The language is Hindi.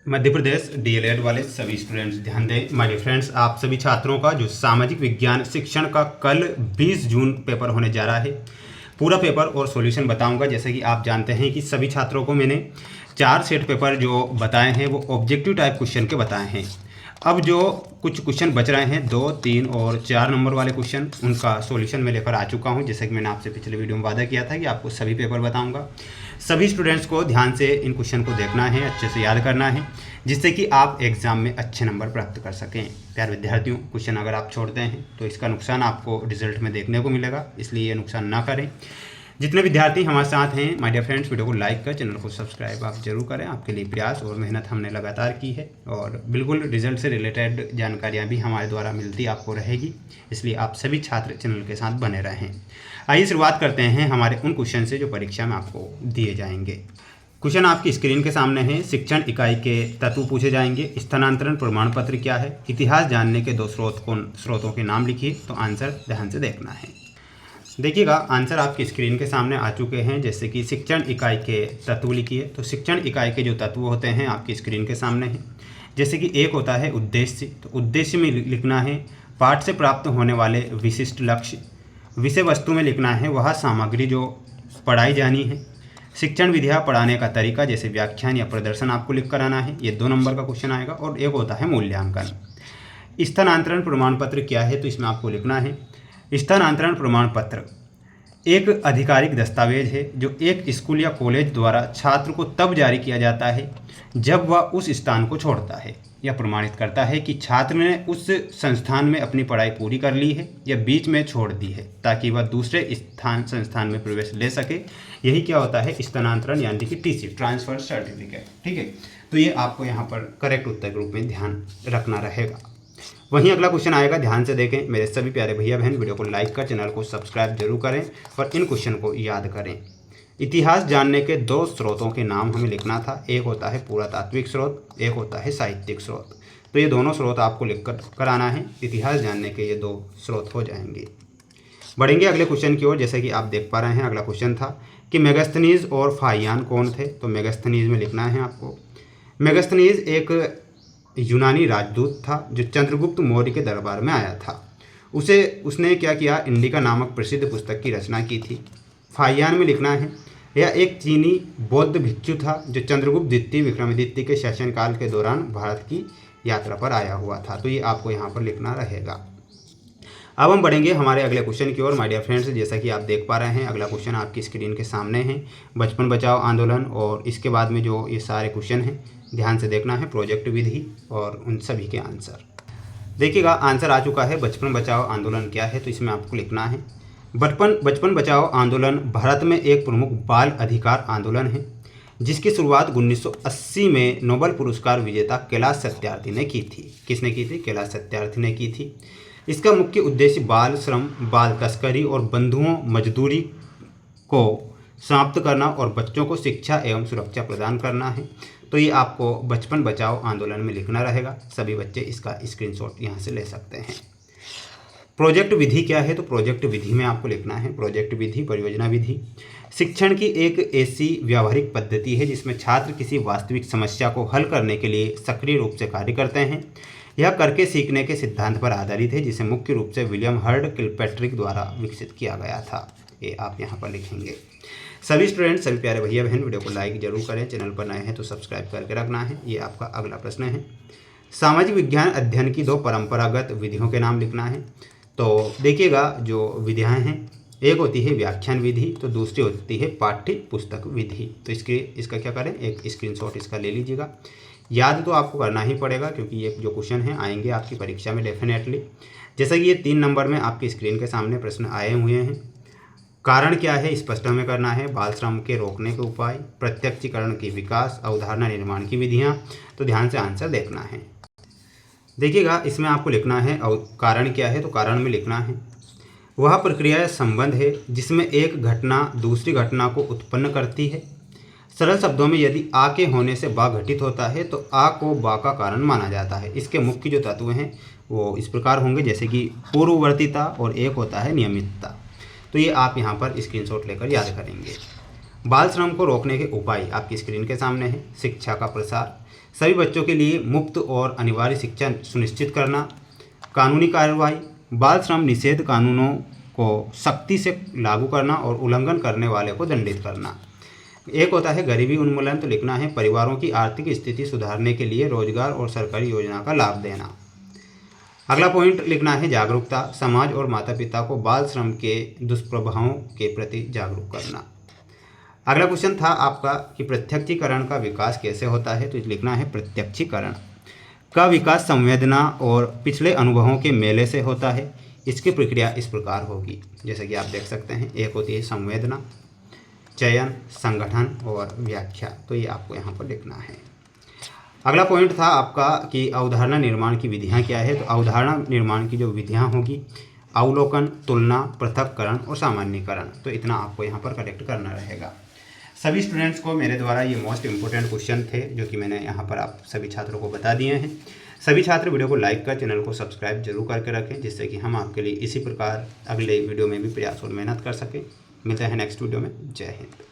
मध्य प्रदेश डीएलएड वाले सभी स्टूडेंट्स ध्यान दें। माय डियर फ्रेंड्स, आप सभी छात्रों का जो सामाजिक विज्ञान शिक्षण का कल 20 जून पेपर होने जा रहा है, पूरा पेपर और सॉल्यूशन बताऊंगा। जैसे कि आप जानते हैं कि सभी छात्रों को मैंने 4 सेट पेपर जो बताए हैं वो ऑब्जेक्टिव टाइप क्वेश्चन के बताए हैं। अब जो कुछ क्वेश्चन बच रहे हैं 2, 3 और 4 नंबर वाले क्वेश्चन, उनका सॉल्यूशन मैं लेकर आ चुका हूं। जैसे कि मैंने आपसे पिछले वीडियो में वादा किया था कि आपको सभी पेपर बताऊंगा। सभी स्टूडेंट्स को ध्यान से इन क्वेश्चन को देखना है, अच्छे से याद करना है, जिससे कि आप एग्ज़ाम में अच्छे नंबर प्राप्त कर सकें। प्यारे विद्यार्थियों, क्वेश्चन अगर आप छोड़ते हैं तो इसका नुकसान आपको रिजल्ट में देखने को मिलेगा, इसलिए ये नुकसान ना करें। जितने विद्यार्थी हमारे साथ हैं माय डियर फ्रेंड्स, वीडियो को लाइक कर, चैनल को सब्सक्राइब आप जरूर करें। आपके लिए प्रयास और मेहनत हमने लगातार की है और बिल्कुल रिजल्ट से रिलेटेड जानकारियां भी हमारे द्वारा मिलती आपको रहेगी, इसलिए आप सभी छात्र चैनल के साथ बने रहें। आइए शुरुआत करते हैं हमारे उन क्वेश्चन से जो परीक्षा में आपको दिए जाएंगे। क्वेश्चन आपकी स्क्रीन के सामने है। शिक्षण इकाई के तत्व पूछे जाएंगे। स्थानांतरण प्रमाण पत्र क्या है? इतिहास जानने के 2 स्रोतों के नाम लिखिए। तो आंसर ध्यान से देखना है। देखिएगा, आंसर आपकी स्क्रीन के सामने आ चुके हैं। जैसे कि शिक्षण इकाई के तत्व लिखिए। तो शिक्षण इकाई के जो तत्व होते हैं आपकी स्क्रीन के सामने हैं। जैसे कि एक होता है उद्देश्य। तो उद्देश्य में लिखना है पाठ से प्राप्त होने वाले विशिष्ट लक्ष्य। विषय वस्तु में लिखना है वह सामग्री जो पढ़ाई जानी है। शिक्षण विधियाँ पढ़ाने का तरीका, जैसे व्याख्यान या प्रदर्शन आपको लिख कर आना है। ये 2 नंबर का क्वेश्चन आएगा। और एक होता है मूल्यांकन। स्थानांतरण प्रमाण पत्र क्या है? तो इसमें आपको लिखना है स्थानांतरण प्रमाण पत्र एक आधिकारिक दस्तावेज है जो एक स्कूल या कॉलेज द्वारा छात्र को तब जारी किया जाता है जब वह उस स्थान को छोड़ता है। यह प्रमाणित करता है कि छात्र ने उस संस्थान में अपनी पढ़ाई पूरी कर ली है या बीच में छोड़ दी है, ताकि वह दूसरे संस्थान में प्रवेश ले सके। यही क्या होता है? स्थानांतरण, यानी कि टीसी, ट्रांसफर सर्टिफिकेट। ठीक है, तो ये आपको यहाँ पर करेक्ट उत्तर के रूप में ध्यान रखना रहेगा। वहीं अगला क्वेश्चन आएगा, ध्यान से देखें। मेरे सभी प्यारे भैया बहन, वीडियो को लाइक कर, चैनल को सब्सक्राइब जरूर करें और इन क्वेश्चन को याद करें। इतिहास जानने के 2 स्रोतों के नाम हमें लिखना था। एक होता है पुरातात्विक स्रोत, एक होता है साहित्यिक स्रोत। तो ये दोनों स्रोत आपको लिख कर कराना है। इतिहास जानने के ये 2 स्रोत हो जाएंगे। बढ़ेंगे अगले क्वेश्चन की ओर। जैसे कि आप देख पा रहे हैं, अगला क्वेश्चन था कि मेगास्थनीज और फाहियान कौन थे? तो मेगास्थनीज में लिखना है आपको। मेगास्थनीज एक यूनानी राजदूत था जो चंद्रगुप्त मौर्य के दरबार में आया था। उसने क्या किया? इंडिका नामक प्रसिद्ध पुस्तक की रचना की थी। फाहियान में लिखना है यह एक चीनी बौद्ध भिक्षु था जो चंद्रगुप्त द्वितीय विक्रमादित्य के शासनकाल के दौरान भारत की यात्रा पर आया हुआ था। तो ये आपको यहाँ पर लिखना रहेगा। अब हम बढ़ेंगे हमारे अगले क्वेश्चन की ओर। माय डियर फ्रेंड्स, जैसा कि आप देख पा रहे हैं, अगला क्वेश्चन आपकी स्क्रीन के सामने है। बचपन बचाओ आंदोलन और इसके बाद में जो ये सारे क्वेश्चन हैं ध्यान से देखना है, प्रोजेक्ट विधि और उन सभी के आंसर। देखिएगा, आंसर आ चुका है। बचपन बचाओ आंदोलन क्या है? तो इसमें आपको लिखना है बचपन बचाओ आंदोलन भारत में एक प्रमुख बाल अधिकार आंदोलन है जिसकी शुरुआत 1980 में नोबेल पुरस्कार विजेता कैलाश सत्यार्थी ने की थी। किसने की थी? कैलाश सत्यार्थी ने की थी। इसका मुख्य उद्देश्य बाल श्रम, बाल तस्करी और बंधुओं मजदूरी को समाप्त करना और बच्चों को शिक्षा एवं सुरक्षा प्रदान करना है। तो ये आपको बचपन बचाओ आंदोलन में लिखना रहेगा। सभी बच्चे इसका स्क्रीनशॉट यहाँ से ले सकते हैं। प्रोजेक्ट विधि क्या है? तो प्रोजेक्ट विधि में आपको लिखना है प्रोजेक्ट विधि, परियोजना विधि शिक्षण की एक ऐसी व्यावहारिक पद्धति है जिसमें छात्र किसी वास्तविक समस्या को हल करने के लिए सक्रिय रूप से कार्य करते हैं। यह करके सीखने के सिद्धांत पर आधारित है जिसे मुख्य रूप से विलियम हर्ड किलपैट्रिक द्वारा विकसित किया गया था। ये आप यहाँ पर लिखेंगे। सभी स्टूडेंट, सभी प्यारे भैया बहन, वीडियो को लाइक जरूर करें। चैनल पर नए हैं तो सब्सक्राइब करके रखना है। ये आपका अगला प्रश्न है। सामाजिक विज्ञान अध्ययन की 2 परंपरागत विधियों के नाम लिखना है। तो देखिएगा, जो विधियाँ हैं, एक होती है व्याख्यान विधि, तो दूसरी होती है पाठ्य पुस्तक विधि। तो इसका क्या करें? एक स्क्रीनशॉट इसका ले लीजिएगा। याद तो आपको करना ही पड़ेगा क्योंकि ये जो क्वेश्चन हैं आएंगे आपकी परीक्षा में डेफिनेटली। जैसा कि ये 3 नंबर में आपकी स्क्रीन के सामने प्रश्न आए हुए हैं। कारण क्या है? स्पष्ट हमें करना है। बाल श्रम के रोकने के उपाय, प्रत्यक्षीकरण की विकास, अवधारणा निर्माण की विधियाँ। तो ध्यान से आंसर देखना है। देखिएगा, इसमें आपको लिखना है कारण क्या है? तो कारण में लिखना है वह प्रक्रिया या संबंध है जिसमें एक घटना दूसरी घटना को उत्पन्न करती है। सरल शब्दों में, यदि आ के होने से बा घटित होता है तो आ को बा का कारण माना जाता है। इसके मुख्य जो तत्व हैं वो इस प्रकार होंगे, जैसे कि पूर्ववर्तीता और एक होता है नियमितता। तो ये आप यहाँ पर स्क्रीनशॉट लेकर याद करेंगे। बाल श्रम को रोकने के उपाय आपकी स्क्रीन के सामने है। शिक्षा का प्रसार, सभी बच्चों के लिए मुफ्त और अनिवार्य शिक्षा सुनिश्चित करना। कानूनी कार्रवाई, बाल श्रम निषेध कानूनों को सख्ती से लागू करना और उल्लंघन करने वाले को दंडित करना। एक होता है गरीबी उन्मूलन, तो लिखना है परिवारों की आर्थिक स्थिति सुधारने के लिए रोजगार और सरकारी योजना का लाभ देना। अगला पॉइंट लिखना है जागरूकता, समाज और माता पिता को बाल श्रम के दुष्प्रभावों के प्रति जागरूक करना। अगला क्वेश्चन था आपका कि प्रत्यक्षीकरण का विकास कैसे होता है, तो लिखना है प्रत्यक्षीकरण का विकास संवेदना और पिछले अनुभवों के मेले से होता है। इसकी प्रक्रिया इस प्रकार होगी, जैसे कि आप देख सकते हैं, एक होती है संवेदना, चयन, संगठन और व्याख्या, तो ये आपको यहाँ पर लिखना है। अगला पॉइंट था आपका कि अवधारणा निर्माण की विधियाँ क्या है, तो अवधारणा निर्माण की जो विधियाँ होगी अवलोकन, तुलना, पृथक्करण और सामान्यीकरण, तो इतना आपको यहाँ पर करेक्ट करना रहेगा। सभी स्टूडेंट्स को मेरे द्वारा ये मोस्ट इंपॉर्टेंट क्वेश्चन थे जो कि मैंने यहाँ पर आप सभी छात्रों को बता दिए हैं। सभी छात्र वीडियो को लाइक कर चैनल को सब्सक्राइब जरूर करके रखें, जिससे कि हम आपके लिए इसी प्रकार अगले वीडियो में भी प्रयास और मेहनत कर सकें। मिलते हैं नेक्स्ट वीडियो में। जय हिंद।